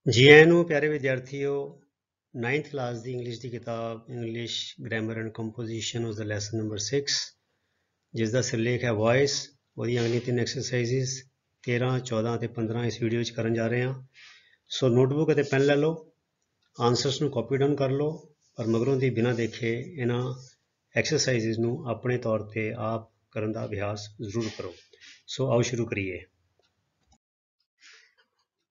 जी आए नूं प्यारे विद्यार्थियों, 9th क्लास की इंग्लिश की किताब इंग्लिश ग्रामर एंड कंपोजिशन उस लैसन नंबर 6 जिसका सिरलेख है वॉइस वो अगली 3 एक्सरसाइजिज 13, 14 ਤੇ 15 इस वीडियो करन जा रहे हैं। सो नोटबुक ਅਤੇ ਪੈਨ ਲੈ ਲਓ, ਆਨਸਰਸ ਨੂੰ ਕਾਪੀ ਡਾਊਨ ਕਰ ਲਓ ਔਰ ਮਗਰੋਂ ਦੀ ਬਿਨਾਂ ਦੇਖੇ ਇਹਨਾਂ ਐਕਸਰਸਾਈਜ਼ਸ ਨੂੰ ਆਪਣੇ ਤੌਰ ਤੇ ਆਪ ਕਰਨ ਦਾ ਅਭਿਆਸ ਜ਼ਰੂਰ ਕਰੋ। ਸੋ ਆਓ ਸ਼ੁਰੂ ਕਰੀਏ।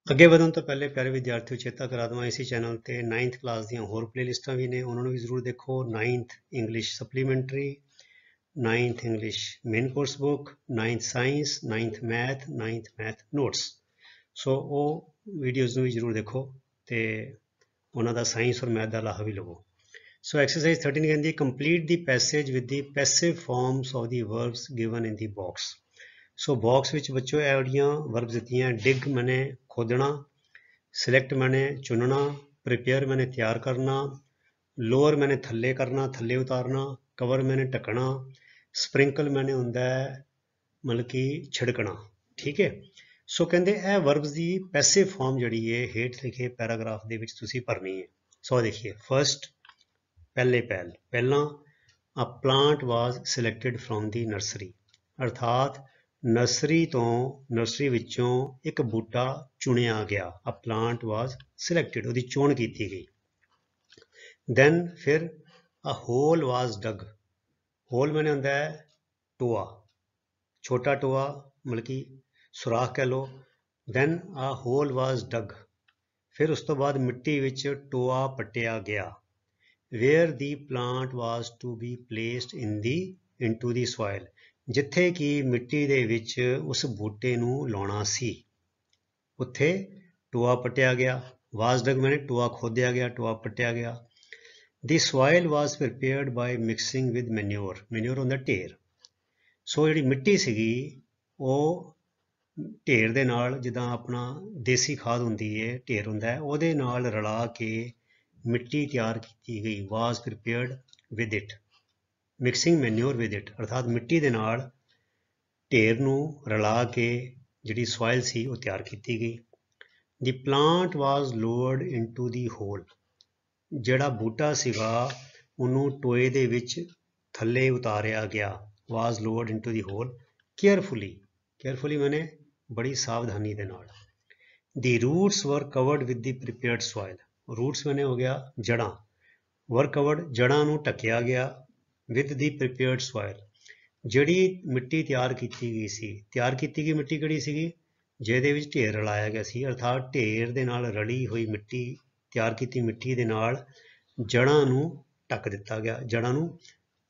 ਅੱਗੇ ਵਧਣ ਤੋਂ ਪਹਿਲੇ ਪਿਆਰੇ ਵਿਦਿਆਰਥੀਓ ਚੇਤਾ ਕਰਾ ਦਵਾਂ ਇਸੇ ਚੈਨਲ ਤੇ 9th ਕਲਾਸ ਦੀਆਂ ਹੋਰ ਪਲੇਲਿਸਟਾਂ ਵੀ ਨੇ, ਉਹਨਾਂ ਨੂੰ ਵੀ ਜ਼ਰੂਰ ਦੇਖੋ। 9th English supplementary, 9th English main course book, 9th science, 9th math, 9th math notes. So ਉਹ ਵੀਡੀਓਜ਼ ਨੂੰ ਵੀ ਜ਼ਰੂਰ ਦੇਖੋ ਤੇ ਉਹਨਾਂ ਦਾ ਸਾਇੰਸ ਔਰ ਮੈਥ ਦਾ ਲਾਹਾ ਵੀ ਲਵੋ। ਸੋ ਐਕਸਰਸਾਈਜ਼ 13 ਕਹਿੰਦੀ complete the passage with the passive forms of the verbs given in the box. So box ਵਿੱਚ ਬੱਚੋ ਇਹ ਜਿਹੜੀਆਂ ਵਰਬਸ ਦਿੱਤੀਆਂ, ਡਿਗ ਮੈਨੇ खोदना, सिलेक्ट मैंने चुनना, प्रिपेयर मैंने तैयार करना, लोअर मैंने थल्ले करना, थल्ले उतारना, कवर मैंने ढकना, स्प्रिंकल मैंने हुंदा है मतलब कि छिड़कना। ठीक है। सो कहते ਇਹ ਵਰਬਸ ਦੀ ਪੈਸਿਵ ਫਾਰਮ ਜਿਹੜੀ ਹੈ ਹੇਠ ਲਿਖੇ ਪੈਰਾਗ੍ਰਾਫ ਦੇ ਵਿੱਚ ਤੁਸੀਂ ਭਰਨੀ ਹੈ। ਸੋ ਦੇਖੀਏ, ਫਰਸਟ ਪਹਿਲਾਂ a plant was selected from the nursery, ਅਰਥਾਤ ਨਰਸਰੀ ਵਿੱਚੋਂ ਇੱਕ ਬੂਟਾ ਚੁਣਿਆ ਗਿਆ। ਅ ਪਲਾਂਟ ਵਾਜ਼ ਸਿਲੈਕਟਡ, ਉਹਦੀ ਚੋਣ ਕੀਤੀ ਗਈ। ਦੈਨ ਫਿਰ a hole was dug, hole ਮੈਨੇ ਹੁੰਦਾ ਹੈ ਟੋਆ, ਛੋਟਾ ਟੋਆ ਮਤਲਬ ਕਿ ਸੁਰਾਖ ਕਹਿ ਲਓ। Then a hole was dug, ਫਿਰ ਉਸ ਤੋਂ ਬਾਅਦ ਮਿੱਟੀ ਵਿੱਚ ਟੋਆ ਪੱਟਿਆ ਗਿਆ। Where the plant was to be placed into the soil, ਜਿੱਥੇ ਕਿ ਮਿੱਟੀ ਦੇ ਵਿੱਚ ਉਸ ਬੂਟੇ ਨੂੰ ਲਾਉਣਾ ਸੀ ਉੱਥੇ ਟੋਆ ਪੱਟਿਆ ਗਿਆ। ਵਾਜ਼ ਡਗ ਮੈਨੇ ਟੋਆ ਖੋਦਿਆ ਗਿਆ, ਟੋਆ ਪੱਟਿਆ ਗਿਆ। The soil was prepared by mixing with manure, manure ਹੁੰਦਾ ਢੇਰ। ਸੋ ਜਿਹੜੀ ਮਿੱਟੀ ਸੀਗੀ ਉਹ ਢੇਰ ਦੇ ਨਾਲ, ਜਿੱਦਾਂ ਆਪਣਾ ਦੇਸੀ ਖਾਦ ਹੁੰਦੀ ਹੈ, ਢੇਰ ਹੁੰਦਾ ਹੈ, ਉਹਦੇ ਨਾਲ ਰਲਾ ਕੇ ਮਿੱਟੀ ਤਿਆਰ ਕੀਤੀ ਗਈ। Was prepared with it, mixing manure with it, ਅਰਥਾਤ ਮਿੱਟੀ ਦੇ ਨਾਲ ਢੇਰ ਨੂੰ ਰਲਾ ਕੇ ਜਿਹੜੀ ਸੋਇਲ ਸੀ ਉਹ ਤਿਆਰ ਕੀਤੀ ਗਈ। The plant was lowered into the hole, ਜਿਹੜਾ ਬੂਟਾ ਸੀਗਾ ਉਹਨੂੰ ਟੋਏ ਦੇ ਵਿੱਚ ਥੱਲੇ ਉਤਾਰਿਆ ਗਿਆ। Was lowered into the hole carefully, carefully ਮੈਨੇ ਬੜੀ ਸਾਵਧਾਨੀ ਦੇ ਨਾਲ। The roots were covered with the prepared soil, roots ਮੈਨੇ ਹੋ ਗਿਆ ਜੜਾਂ, ਵਰ ਕਵਰਡ ਜੜਾਂ ਨੂੰ ਢੱਕਿਆ ਗਿਆ। ਵਿਦ ਦੀ ਪ੍ਰੀਪੇਅਰਡ ਸੋਇਲ, ਜਿਹੜੀ ਮਿੱਟੀ ਤਿਆਰ ਕੀਤੀ ਗਈ ਸੀ, ਤਿਆਰ ਕੀਤੀ ਗਈ ਮਿੱਟੀ ਕਿਹੜੀ ਸੀਗੀ, ਜਿਹਦੇ ਵਿੱਚ ਢੇਰ ਰਲਾਇਆ ਗਿਆ ਸੀ, ਅਰਥਾਤ ਢੇਰ ਦੇ ਨਾਲ ਰਲੀ ਹੋਈ ਮਿੱਟੀ, ਤਿਆਰ ਕੀਤੀ ਮਿੱਟੀ ਦੇ ਨਾਲ ਜੜਾਂ ਨੂੰ ਢੱਕ ਦਿੱਤਾ ਗਿਆ। ਜੜਾਂ ਨੂੰ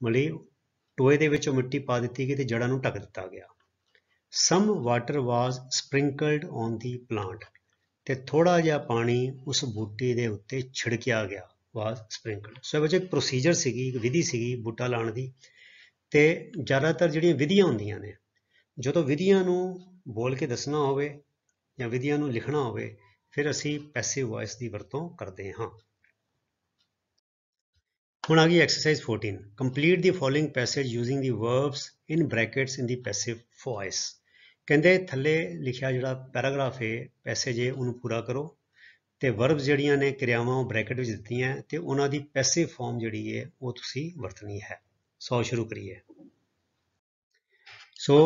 ਮਤਲਬ ਟੋਏ ਦੇ ਵਿੱਚੋਂ ਮਿੱਟੀ ਪਾ ਦਿੱਤੀ ਗਈ ਤੇ ਜੜਾਂ ਨੂੰ ਢੱਕ ਦਿੱਤਾ ਗਿਆ। Some water was sprinkled on the plant, ਤੇ ਥੋੜਾ ਜਿਹਾ ਪਾਣੀ ਉਸ ਬੂਟੇ ਦੇ ਉੱਤੇ ਛਿੜਕਿਆ ਗਿਆ। ਵਾਜ਼ ਸਪ੍ਰਿੰਕਲਡ। ਸੋ ਵਿੱਚ ਇੱਕ ਪ੍ਰੋਸੀਜਰ ਸੀਗੀ, ਇੱਕ ਵਿਧੀ ਸੀਗੀ ਬੂਟਾ ਲਾਉਣ ਦੀ। ਤੇ ਜ਼ਿਆਦਾਤਰ ਜਿਹੜੀਆਂ ਵਿਧੀਆਂ ਹੁੰਦੀਆਂ ਨੇ, ਜਦੋਂ ਵਿਧੀਆਂ ਨੂੰ ਬੋਲ ਕੇ ਦੱਸਣਾ ਹੋਵੇ ਜਾਂ ਵਿਧੀਆਂ ਨੂੰ ਲਿਖਣਾ ਹੋਵੇ, ਫਿਰ ਅਸੀਂ ਪੈਸਿਵ ਵੌਇਸ ਦੀ ਵਰਤੋਂ ਕਰਦੇ ਹਾਂ। ਹੁਣ ਆ ਗਈ exercise 14, complete the following passage using the verbs in brackets in the passive voice. ਕਹਿੰਦੇ ਥੱਲੇ ਲਿਖਿਆ ਜਿਹੜਾ ਪੈਰਾਗ੍ਰਾਫ ਹੈ, ਪੈਸੇਜ ਹੈ, ਉਹਨੂੰ ਪੂਰਾ ਕਰੋ ਤੇ ਵਰਬਸ ਜਿਹੜੀਆਂ ਨੇ, ਕਿਰਿਆਵਾਂ ਉਹ ਬ੍ਰੈਕਟ ਵਿੱਚ ਦਿੱਤੀਆਂ ਤੇ ਉਹਨਾਂ ਦੀ ਪੈਸਿਵ ਫਾਰਮ ਜਿਹੜੀ ਹੈ ਉਹ ਤੁਸੀਂ ਵਰਤਣੀ ਹੈ। ਸੋ ਸ਼ੁਰੂ ਕਰੀਏ। ਸੋ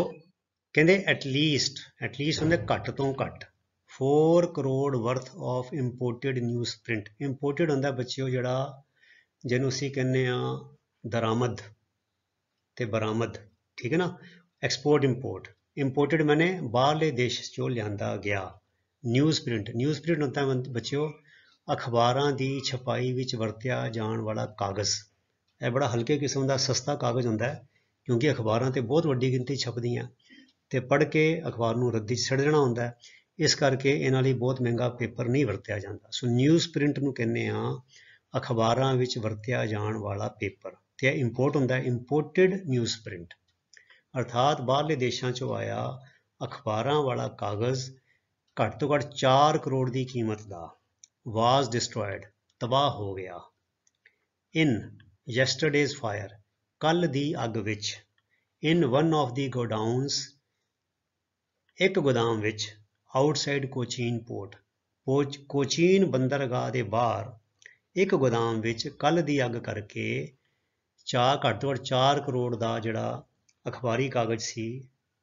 ਕਹਿੰਦੇ ਐਟਲੀਸਟ ਹੁੰਦੇ ਘੱਟ ਤੋਂ ਘੱਟ 4 crore worth of imported news print. Imported ਹੁੰਦਾ ਬੱਚਿਓ ਜਿਹੜਾ, ਜਿਹਨੂੰ ਅਸੀਂ ਕਹਿੰਦੇ ਆ ਦਰਾਮਦ ਤੇ ਬਰਾਮਦ, ਠੀਕ ਹੈ ਨਾ। ਐਕਸਪੋਰਟ ਇੰਪੋਰਟ, ਇੰਪੋਰਟਡ ਮੈਨੇ ਬਾਹਰਲੇ ਦੇਸ਼ ਚੋਂ ਲਿਆਂਦਾ ਗਿਆ। ਨਿਊਜ਼ ਪ੍ਰਿੰਟ ਹੁੰਦਾ ਬੱਚਿਓ ਅਖਬਾਰਾਂ ਦੀ ਛਪਾਈ ਵਿੱਚ ਵਰਤਿਆ ਜਾਣ ਵਾਲਾ ਕਾਗਜ਼। ਇਹ ਬੜਾ ਹਲਕੇ ਕਿਸਮ ਦਾ ਸਸਤਾ ਕਾਗਜ਼ ਹੁੰਦਾ ਹੈ, ਕਿਉਂਕਿ ਅਖਬਾਰਾਂ ਤੇ ਬਹੁਤ ਵੱਡੀ ਗਿਣਤੀ ਛਪਦੀਆਂ ਤੇ ਪੜ੍ਹ ਕੇ ਅਖਬਾਰ ਨੂੰ ਰੱਦੀ 'ਚ ਛੱਡ ਦੇਣਾ ਹੁੰਦਾ ਹੈ, ਇਸ ਕਰਕੇ ਇਹਨਾਂ ਲਈ ਬਹੁਤ ਮਹਿੰਗਾ ਪੇਪਰ ਨਹੀਂ ਵਰਤਿਆ ਜਾਂਦਾ। ਸੋ ਨਿਊਜ਼ ਪ੍ਰਿੰਟ ਨੂੰ ਕਹਿੰਦੇ ਆ ਅਖਬਾਰਾਂ ਵਿੱਚ ਵਰਤਿਆ ਜਾਣ ਵਾਲਾ ਪੇਪਰ, ਤੇ ਇਹ ਇੰਪੋਰਟ ਹੁੰਦਾ, ਇੰਪੋਰਟਡ ਨਿਊਜ਼ ਪ੍ਰਿੰਟ, ਅਰਥਾਤ ਬਾਹਰਲੇ ਦੇਸ਼ਾਂ 'ਚੋਂ ਆਇਆ ਅਖਬਾਰਾਂ ਵਾਲਾ ਕਾਗਜ਼ ਘੱਟ ਤੋਂ ਘੱਟ 4 ਕਰੋੜ ਦੀ ਕੀਮਤ ਦਾ। ਵਾਜ਼ ਡਿਸਟਰੋਇਡ, ਤਬਾਹ ਹੋ ਗਿਆ। ਇਨ ਯੈਸਟਰਡੇਜ਼ ਫਾਇਰ, ਕੱਲ ਦੀ ਅੱਗ ਵਿੱਚ। ਇਨ ਵਨ ਆਫ ਦੀ ਗੋਡਾਊਨਸ, ਇੱਕ ਗੋਦਾਮ ਵਿੱਚ। ਆਊਟਸਾਈਡ ਕੋਚੀਨ ਪੋਰਟ, ਕੋਚੀਨ ਬੰਦਰਗਾਹ ਦੇ ਬਾਹਰ ਇੱਕ ਗੋਦਾਮ ਵਿੱਚ ਕੱਲ ਦੀ ਅੱਗ ਕਰਕੇ ਘੱਟ ਤੋਂ ਘੱਟ 4 ਕਰੋੜ ਦਾ ਜਿਹੜਾ ਅਖਬਾਰੀ ਕਾਗਜ਼ ਸੀ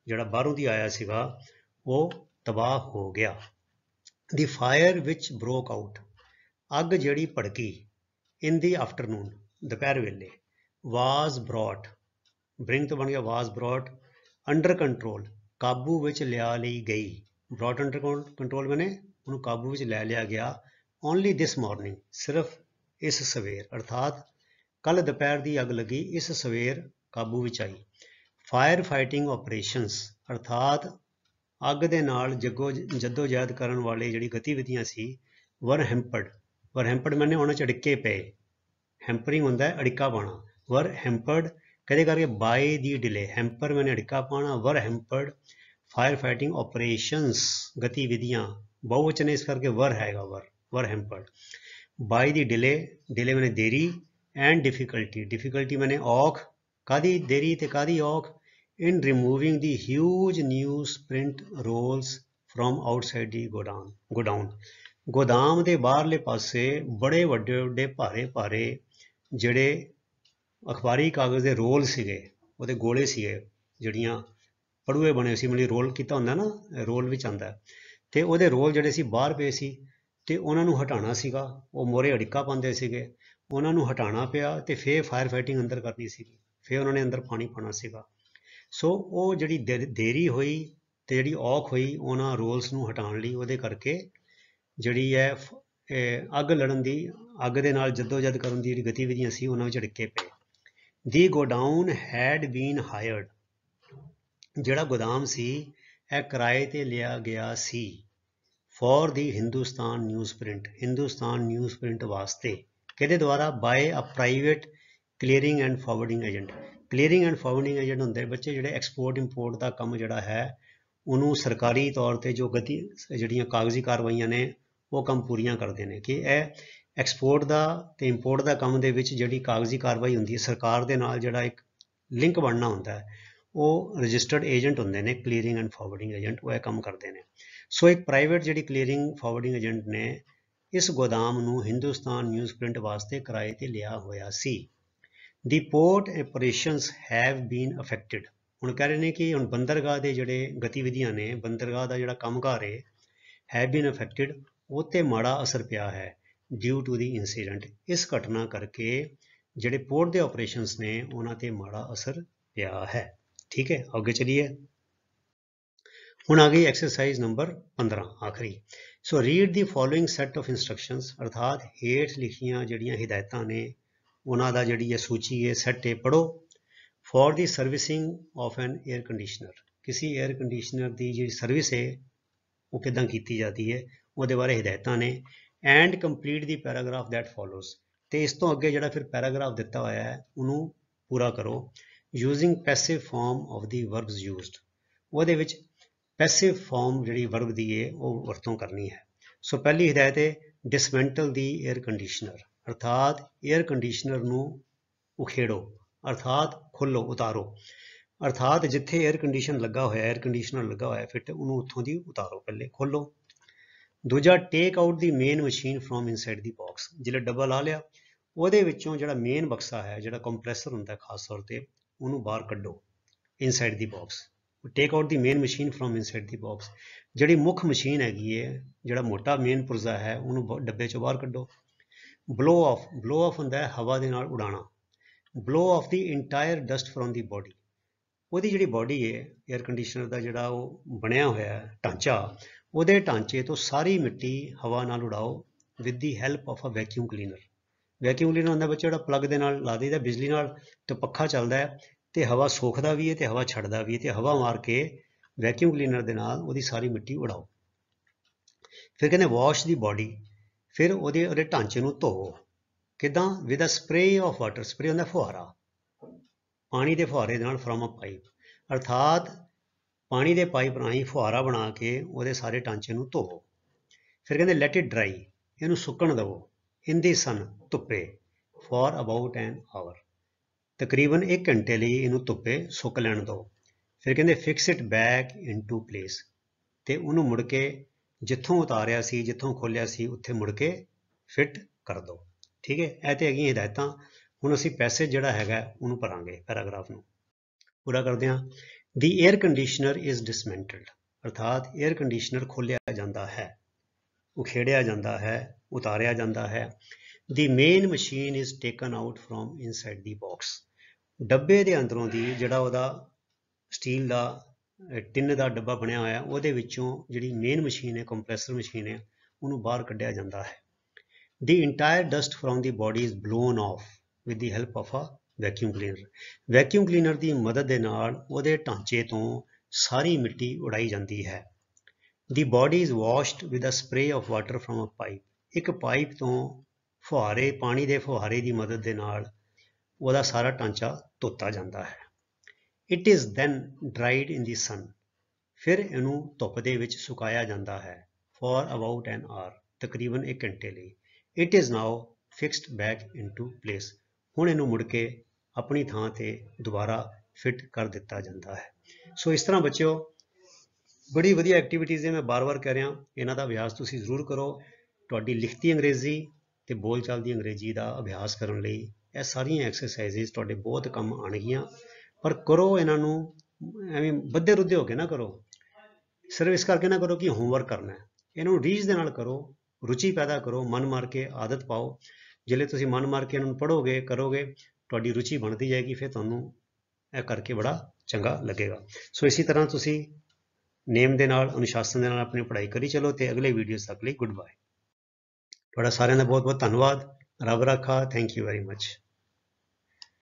ਜਿਹੜਾ ਬਾਹਰੋਂ ਦੀ ਆਇਆ ਸੀਗਾ ਉਹ ਤਬਾਹ ਹੋ ਗਿਆ। ਦੀ ਫਾਇਰ ਵਿਚ ਬ੍ਰੋਕ ਆਊਟ, ਅੱਗ ਜਿਹੜੀ ਭੜਕੀ ਇਨ ਦੀ ਆਫਟਰਨੂਨ, ਦੁਪਹਿਰ ਵੇਲੇ, ਵਾਜ਼ ਬ੍ਰੌਟ, ਬ੍ਰਿੰਗ ਤੋਂ ਬਣ ਗਿਆ ਵਾਜ਼ ਬ੍ਰੌਟ, ਅੰਡਰ ਕੰਟਰੋਲ, ਕਾਬੂ ਵਿੱਚ ਲਿਆ ਲਈ ਗਈ, ਬ੍ਰੌਟ ਅੰਡਰ ਕੰਟਰੋਲ ਮੈਨੇ ਉਹਨੂੰ ਕਾਬੂ ਵਿੱਚ ਲੈ ਲਿਆ ਗਿਆ, ਓਨਲੀ ਦਿਸ ਮਾਰਨਿੰਗ, ਸਿਰਫ ਇਸ ਸਵੇਰ, ਅਰਥਾਤ ਕੱਲ ਦੁਪਹਿਰ ਦੀ ਅੱਗ ਲੱਗੀ, ਇਸ ਸਵੇਰ ਕਾਬੂ ਵਿੱਚ ਆਈ। ਫਾਇਰ ਫਾਈਟਿੰਗ ਆਪਰੇਸ਼ਨਸ, ਅਰਥਾਤ ਅੱਗ ਦੇ ਨਾਲ ਜੱਦੋ-ਜਹਿਦ ਕਰਨ ਵਾਲੇ ਜਿਹੜੀ ਗਤੀਵਿਧੀਆਂ ਸੀ, ਵਰ ਹੈਂਪਰਡ ਮੈਨੇ ਉਹਨਾਂ 'ਚ ਅੜਿੱਕੇ ਪਏ, ਹੈਂਪਰਿੰਗ ਹੁੰਦਾ ਅੜਿੱਕਾ ਪਾਉਣਾ, ਵਰ ਹੈਂਪਰਡ ਕਦੇ ਕਰਕੇ ਬਾਈ ਦੀ ਡਿਲੇ, ਹੈਂਪਰ ਮੈਨੇ ਅੜਿੱਕਾ ਪਾਉਣਾ, ਵਰ ਹੈਂਪਰਡ ਫਾਇਰ ਫਾਈਟਿੰਗ ਆਪਰੇਸ਼ਨਸ ਗਤੀਵਿਧੀਆਂ, ਬਹੁਵਚਨ ਇਸ ਕਰਕੇ ਵਰ ਹੈਗਾ, ਵਰ ਹੈਂਪਰਡ ਬਾਈ ਦੀ ਡਿਲੇ ਮੈਨੇ ਦੇਰੀ, ਐਂਡ ਡਿਫਿਕਲਟੀ ਮੈਨੇ ਔਖ, ਕਾਹਦੀ ਦੇਰੀ ਤੇ ਕਾਹਦੀ ਔਖ, in removing the huge newsprint rolls from outside the godown, ਗੋਦਾਮ ਦੇ ਬਾਹਰਲੇ ਪਾਸੇ ਬੜੇ ਵੱਡੇ ਭਾਰੇ ਜਿਹੜੇ ਅਖਬਾਰੀ ਕਾਗਜ਼ ਦੇ ਰੋਲ ਸੀਗੇ, ਉਹਦੇ ਗੋਲੇ ਸੀਗੇ, ਜਿਹੜੀਆਂ ਪੜੂਏ ਬਣੇ ਸੀ, ਮਤਲਬ ਰੋਲ ਕੀਤਾ ਹੁੰਦਾ ਨਾ, ਰੋਲ ਵਿੱਚ ਆਉਂਦਾ, ਤੇ ਉਹਦੇ ਰੋਲ ਜਿਹੜੇ ਸੀ ਬਾਹਰ ਪਏ ਸੀ ਤੇ ਉਹਨਾਂ ਨੂੰ ਹਟਾਉਣਾ ਸੀਗਾ, ਉਹ ਮੋਰੇ ਅੜਿੱਕਾ ਪਾਉਂਦੇ ਸੀਗੇ, ਉਹਨਾਂ ਨੂੰ ਹਟਾਉਣਾ ਪਿਆ ਤੇ ਫਿਰ ਫਾਇਰ ਫਾਈਟਿੰਗ ਅੰਦਰ ਕਰਨੀ ਸੀਗੀ, ਫਿਰ ਉਹਨਾਂ ਨੇ ਅੰਦਰ ਪਾਣੀ ਪਾਉਣਾ ਸੀਗਾ। ਸੋ ਉਹ ਜਿਹੜੀ ਦੇਰੀ ਹੋਈ ਤੇ ਜਿਹੜੀ ਔਖ ਹੋਈ ਉਹਨਾਂ ਰੋਲਸ ਨੂੰ ਹਟਾਉਣ ਲਈ, ਉਹਦੇ ਕਰਕੇ ਜਿਹੜੀ ਹੈ ਅੱਗ ਲੜਨ ਦੀ, ਅੱਗ ਦੇ ਨਾਲ ਜੱਦੋ-ਜਹਿਦ ਕਰਨ ਦੀ ਜਿਹੜੀ ਗਤੀਵਿਧੀਆਂ ਸੀ ਉਹਨਾਂ ਵਿੱਚ ਅੜਿੱਕੇ ਪਏ। ਦੀ ਗੋਡਾਊਨ ਹੈਡ ਬੀਨ ਹਾਇਰਡ, ਜਿਹੜਾ ਗੋਦਾਮ ਸੀ ਇਹ ਕਿਰਾਏ ਤੇ ਲਿਆ ਗਿਆ ਸੀ, for the Hindustan news print ਵਾਸਤੇ, ਕਿਹਦੇ ਦੁਆਰਾ, by a private clearing and forwarding agent. Clearing and forwarding agent ਹੁੰਦੇ ਬੱਚੇ ਜਿਹੜੇ ਐਕਸਪੋਰਟ ਇੰਪੋਰਟ ਦਾ ਕੰਮ ਜਿਹੜਾ ਹੈ ਉਹਨੂੰ ਸਰਕਾਰੀ ਤੌਰ ਤੇ ਜੋ ਜਿਹੜੀਆਂ ਕਾਗਜ਼ੀ ਕਾਰਵਾਈਆਂ ਨੇ ਉਹ ਕੰਮ ਪੂਰੀਆਂ ਕਰਦੇ ਨੇ, ਕਿ ਇਹ ਐਕਸਪੋਰਟ ਦਾ ਤੇ ਇੰਪੋਰਟ ਦਾ ਕੰਮ ਦੇ ਵਿੱਚ ਜਿਹੜੀ ਕਾਗਜ਼ੀ ਕਾਰਵਾਈ ਹੁੰਦੀ ਹੈ, ਸਰਕਾਰ ਦੇ ਨਾਲ ਜਿਹੜਾ ਇੱਕ ਲਿੰਕ ਬਣਨਾ ਹੁੰਦਾ ਹੈ, ਉਹ ਰਜਿਸਟਰਡ ਏਜੰਟ ਹੁੰਦੇ ਨੇ, ਕਲੀਅਰਿੰਗ ਐਂਡ ਫਾਰਵਰਡਿੰਗ ਏਜੰਟ, ਉਹ ਇਹ ਕੰਮ ਕਰਦੇ ਨੇ। ਸੋ ਇੱਕ ਪ੍ਰਾਈਵੇਟ ਜਿਹੜੀ ਕਲੀਅਰਿੰਗ ਫਾਰਵਰਡਿੰਗ ਏਜੰਟ ਨੇ ਇਸ ਗੋਦਾਮ ਨੂੰ ਹਿੰਦੁਸਤਾਨ ਨਿਊਜ਼ ਪ੍ਰਿੰਟ ਵਾਸਤੇ ਕਿਰਾਏ ਤੇ ਲਿਆ ਹੋਇਆ ਸੀ। ਦੀ port operations have been affected, ਹੁਣ ਕਹਿ ਰਹੇ ਨੇ ਕਿ ਹੁਣ ਬੰਦਰਗਾਹ ਦੇ ਜਿਹੜੇ ਗਤੀਵਿਧੀਆਂ ਨੇ, ਬੰਦਰਗਾਹ ਦਾ ਜਿਹੜਾ ਕੰਮਕਾਰ ਹੈ, ਹੈਵ ਬੀਨ ਅਫੈਕਟਡ, ਉਹ 'ਤੇ ਮਾੜਾ ਅਸਰ ਪਿਆ ਹੈ, ਡਿਊ ਟੂ ਦੀ ਇੰਸੀਡੈਂਟ, ਇਸ ਘਟਨਾ ਕਰਕੇ ਜਿਹੜੇ ਪੋਰਟ ਦੇ ਆਪਰੇਸ਼ਨਸ ਨੇ ਉਹਨਾਂ 'ਤੇ ਮਾੜਾ ਅਸਰ ਪਿਆ ਹੈ। ਠੀਕ ਹੈ, ਅੱਗੇ ਚਲੀਏ। ਹੁਣ ਆ ਗਈ ਐਕਸਰਸਾਈਜ਼ ਨੰਬਰ 15 ਆਖਰੀ। So read the following set of instructions, ਅਰਥਾਤ ਹੇਠ ਲਿਖੀਆਂ ਜਿਹੜੀਆਂ ਹਿਦਾਇਤਾਂ ਨੇ ਉਹਨਾਂ ਦਾ ਜਿਹੜੀ ਹੈ ਸੂਚੀ ਹੈ, ਸੈੱਟ ਹੈ, ਪੜ੍ਹੋ। For the servicing of N air conditioner, ਕਿਸੇ ਏਅਰ ਕੰਡੀਸ਼ਨਰ ਦੀ ਜਿਹੜੀ ਸਰਵਿਸ ਹੈ ਉਹ ਕਿੱਦਾਂ ਕੀਤੀ ਜਾਂਦੀ ਹੈ ਉਹਦੇ ਬਾਰੇ ਹਿਦਾਇਤਾਂ ਨੇ। And complete the paragraph that ਫੋਲੋਜ਼, ਤੇ ਇਸ ਤੋਂ ਅੱਗੇ ਜਿਹੜਾ ਫਿਰ ਪੈਰਾਗ੍ਰਾਫ ਦਿੱਤਾ ਹੋਇਆ ਹੈ ਉਹਨੂੰ ਪੂਰਾ ਕਰੋ। Using passive farm of the verbs used, ਉਹਦੇ ਵਿੱਚ ਪੈਸਿਵ ਫਾਰਮ ਜਿਹੜੀ ਵਰਬ ਦੀ ਹੈ ਉਹ ਵਰਤੋਂ ਕਰਨੀ ਹੈ। ਸੋ ਪਹਿਲੀ ਹਿਦਾਇਤ ਹੈ ਡਿਸਮੈਂਟਲ ਦੀ ਏਅਰ ਕੰਡੀਸ਼ਨਰ, ਅਰਥਾਤ ਏਅਰ ਕੰਡੀਸ਼ਨਰ ਨੂੰ ਉਖੇੜੋ, ਅਰਥਾਤ ਖੋਲੋ, ਉਤਾਰੋ, ਅਰਥਾਤ ਜਿੱਥੇ ਏਅਰ ਕੰਡੀਸ਼ਨਰ ਲੱਗਾ ਹੋਇਆ ਫਿੱਟ, ਉਹਨੂੰ ਉੱਥੋਂ ਦੀ ਉਤਾਰੋ, ਪਹਿਲੇ ਖੋਲੋ। ਦੂਜਾ take out the main machine from inside the box, ਜਿਹੜਾ ਡੱਬਾ ਲਾ ਲਿਆ ਉਹਦੇ ਵਿੱਚੋਂ ਜਿਹੜਾ ਮੇਨ ਬਕਸਾ ਹੈ, ਜਿਹੜਾ ਕੰਪਰੈਸਰ ਹੁੰਦਾ ਖਾਸ ਤੌਰ ਤੇ, ਉਹਨੂੰ ਬਾਹਰ ਕੱਢੋ, inside the box. Take out the main machine from inside the box, ਜਿਹੜੀ ਮੁੱਖ ਮਸ਼ੀਨ ਹੈਗੀ ਹੈ, ਜਿਹੜਾ ਮੋਟਾ ਮੇਨ ਪੁਰਜ਼ਾ ਹੈ, ਉਹਨੂੰ ਡੱਬੇ ਚੋਂ ਬਾਹਰ ਕੱਢੋ। ਬਲੋ ਆਫ ਹੁੰਦਾ ਹੈ ਹਵਾ ਦੇ ਨਾਲ ਉਡਾਣਾ। Blow off the entire dust from the body, ਉਹਦੀ ਜਿਹੜੀ ਬੋਡੀ ਹੈ ਏਅਰ ਕੰਡੀਸ਼ਨਰ ਦਾ ਜਿਹੜਾ ਉਹ ਬਣਿਆ ਹੋਇਆ ਢਾਂਚਾ, ਉਹਦੇ ਢਾਂਚੇ ਤੋਂ ਸਾਰੀ ਮਿੱਟੀ ਹਵਾ ਨਾਲ ਉਡਾਓ with the help of a vacuum cleaner. Vacuum cleaner ਹੁੰਦਾ ਬੱਚਾ ਜਿਹੜਾ ਪਲੱਗ ਦੇ ਨਾਲ ਲਾ ਦਈਦਾ ਬਿਜਲੀ ਨਾਲ, ਤੇ ਪੱਖਾ ਚੱਲਦਾ ਹੈ ਤੇ ਹਵਾ ਸੋਖਦਾ ਵੀ ਹੈ ਤੇ ਹਵਾ ਛੱਡਦਾ ਵੀ ਹੈ, ਤੇ ਹਵਾ ਮਾਰ ਕੇ ਵੈਕਿਊਮ ਕਲੀਨਰ ਦੇ ਨਾਲ ਉਹਦੀ ਸਾਰੀ ਮਿੱਟੀ ਉਡਾਓ। ਫਿਰ ਕਹਿੰਦੇ ਵਾਸ਼ ਦੀ ਬੋਡੀ, ਫਿਰ ਉਹਦੇ ਢਾਂਚੇ ਨੂੰ ਧੋਵੋ, ਕਿੱਦਾਂ, with a spray of water, spray ਹੁੰਦਾ ਫੁਹਾਰਾ, ਪਾਣੀ ਦੇ ਫੁਹਾਰੇ ਦੇ ਨਾਲ, ਫਰੋਮ ਅ ਪਾਈਪ, ਅਰਥਾਤ ਪਾਣੀ ਦੇ ਪਾਈਪ ਰਾਹੀਂ ਫੁਹਾਰਾ ਬਣਾ ਕੇ ਉਹਦੇ ਸਾਰੇ ਢਾਂਚੇ ਨੂੰ ਧੋਵੋ। ਫਿਰ ਕਹਿੰਦੇ ਲੈਟ ਇਟ ਡਰਾਈ, ਇਹਨੂੰ ਸੁੱਕਣ ਦੇਵੋ, ਇਨ ਦੀ ਸਨ, ਧੁੱਪੇ, ਫॉर ਅਬਾਊਟ ਐਨ ਆਵਰ, ਤਕਰੀਬਨ 1 ਘੰਟੇ ਲਈ ਇਹਨੂੰ ਧੁੱਪੇ ਸੁੱਕ ਲੈਣ ਦਿਓ। ਫਿਰ ਕਹਿੰਦੇ fix it back into place, ਤੇ ਉਹਨੂੰ ਮੁੜ ਕੇ ਜਿੱਥੋਂ ਉਤਾਰਿਆ ਸੀ, ਜਿੱਥੋਂ ਖੋਲਿਆ ਸੀ, ਉੱਥੇ ਮੁੜ ਕੇ ਫਿੱਟ ਕਰ ਦਿਓ। ਠੀਕ ਹੈ, ਇਹ ਤੇ ਹੈਗੀਆਂ ਹਦਾਇਤਾਂ। ਹੁਣ ਅਸੀਂ ਪੈਸੇਜ ਜਿਹੜਾ ਹੈਗਾ ਉਹਨੂੰ ਭਰਾਂਗੇ, ਪੈਰਾਗ੍ਰਾਫ ਨੂੰ ਪੂਰਾ ਕਰਦੇ ਹਾਂ। ਦੀ 에ਅਰ ਕੰਡੀਸ਼ਨਰ ਇਜ਼ ਡਿਸਮੈਂਟਲਡ, ਅਰਥਾਤ 에ਅਰ ਕੰਡੀਸ਼ਨਰ ਖੋਲਿਆ ਜਾਂਦਾ ਹੈ, ਉਖੇੜਿਆ ਜਾਂਦਾ ਹੈ, ਉਤਾਰਿਆ ਜਾਂਦਾ ਹੈ। ਦੀ main machine is taken out from inside the box, ਡੱਬੇ ਦੇ ਅੰਦਰੋਂ ਦੀ ਜਿਹੜਾ ਉਹਦਾ ਸਟੀਲ ਦਾ ਟਿਨ ਦਾ ਡੱਬਾ ਬਣਿਆ ਹੋਇਆ, ਉਹਦੇ ਵਿੱਚੋਂ ਜਿਹੜੀ ਮੇਨ ਮਸ਼ੀਨ ਹੈ, ਕੰਪਰੈਸਰ ਮਸ਼ੀਨ ਹੈ, ਉਹਨੂੰ ਬਾਹਰ ਕੱਢਿਆ ਜਾਂਦਾ ਹੈ। The entire dust from the body is blown off with the help of a vacuum cleaner, vacuum cleaner ਦੀ ਮਦਦ ਦੇ ਨਾਲ ਉਹਦੇ ਢਾਂਚੇ ਤੋਂ ਸਾਰੀ ਮਿੱਟੀ ਉਡਾਈ ਜਾਂਦੀ ਹੈ। The body is washed with a spray of water from a pipe, ਇੱਕ ਪਾਈਪ ਤੋਂ ਫੁਹਾਰੇ, ਪਾਣੀ ਦੇ ਫੁਹਾਰੇ ਦੀ ਮਦਦ ਦੇ ਨਾਲ ਉਹਦਾ ਸਾਰਾ ਢਾਂਚਾ ਧੋਤਾ ਜਾਂਦਾ ਹੈ। ਇਟ ਇਜ਼ ਦੈਨ ਡਰਾਈਡ ਇਨ ਦੀ ਸਨ, ਫਿਰ ਇਹਨੂੰ ਧੁੱਪ ਦੇ ਵਿੱਚ ਸੁਕਾਇਆ ਜਾਂਦਾ ਹੈ। ਫॉर ਅਬਾਊਟ ਐਨ ਆਰ, ਤਕਰੀਬਨ 1 ਘੰਟੇ ਲਈ। It is now fixed back into place, ਹੁਣ ਇਹਨੂੰ ਮੁੜ ਕੇ ਆਪਣੀ ਥਾਂ ਤੇ ਦੁਬਾਰਾ ਫਿੱਟ ਕਰ ਦਿੱਤਾ ਜਾਂਦਾ ਹੈ। ਸੋ ਇਸ ਤਰ੍ਹਾਂ ਬੱਚਿਓ, ਬੜੀ ਵਧੀਆ ਐਕਟੀਵਿਟੀਜ਼ ਹੈ, ਮੈਂ ਬਾਰ-ਬਾਰ ਕਹਿ ਰਿਹਾ, ਇਹਨਾਂ ਦਾ ਅਭਿਆਸ ਤੁਸੀਂ ਜ਼ਰੂਰ ਕਰੋ। ਤੁਹਾਡੀ ਲਿਖਤੀ ਅੰਗਰੇਜ਼ੀ ਤੇ ਬੋਲਚਾਲ ਦੀ ਅੰਗਰੇਜ਼ੀ ਦਾ ਅਭਿਆਸ ਕਰਨ ਲਈ ਇਹ ਸਾਰੀਆਂ ਐਕਸਰਸਾਈਜ਼ਸ ਤੁਹਾਡੇ ਬਹੁਤ ਕੰਮ ਆਉਣਗੀਆਂ। ਪਰ ਕਰੋ ਇਹਨਾਂ ਨੂੰ ਐਵੇਂ ਬੱਧੇ ਰੁੱਧੇ ਹੋ ਕੇ ਨਾ ਕਰੋ, ਸਿਰਫ ਇਸ ਕਰਕੇ ਨਾ ਕਰੋ ਕਿ ਹੋਮਵਰਕ ਕਰਨਾ ਹੈ। ਇਹਨਾਂ ਨੂੰ ਰੀਝ ਦੇ ਨਾਲ ਕਰੋ, ਰੁਚੀ ਪੈਦਾ ਕਰੋ, ਮਨ ਮਾਰ ਕੇ ਆਦਤ ਪਾਓ। ਜਿਹੜੇ ਤੁਸੀਂ ਮਨ ਮਾਰ ਕੇ ਇਹਨਾਂ ਨੂੰ ਪੜ੍ਹੋਗੇ, ਕਰੋਗੇ, ਤੁਹਾਡੀ ਰੁਚੀ ਬਣਦੀ ਜਾਏਗੀ, ਫਿਰ ਤੁਹਾਨੂੰ ਇਹ ਕਰਕੇ ਬੜਾ ਚੰਗਾ ਲੱਗੇਗਾ। ਸੋ ਇਸੇ ਤਰ੍ਹਾਂ ਤੁਸੀਂ ਨੇਮ ਦੇ ਨਾਲ, ਅਨੁਸ਼ਾਸਨ ਦੇ ਨਾਲ ਆਪਣੀ ਪੜ੍ਹਾਈ ਕਰੀ ਚਲੋ, ਤੇ ਅਗਲੇ ਵੀਡੀਓਜ਼ ਤੱਕ ਲਈ ਗੁੱਡ ਬਾਏ। ਤੁਹਾਡਾ ਸਾਰਿਆਂ ਦਾ ਬਹੁਤ ਬਹੁਤ ਧੰਨਵਾਦ। ਰੱਬ ਰਾਖਾ। Thank you very much.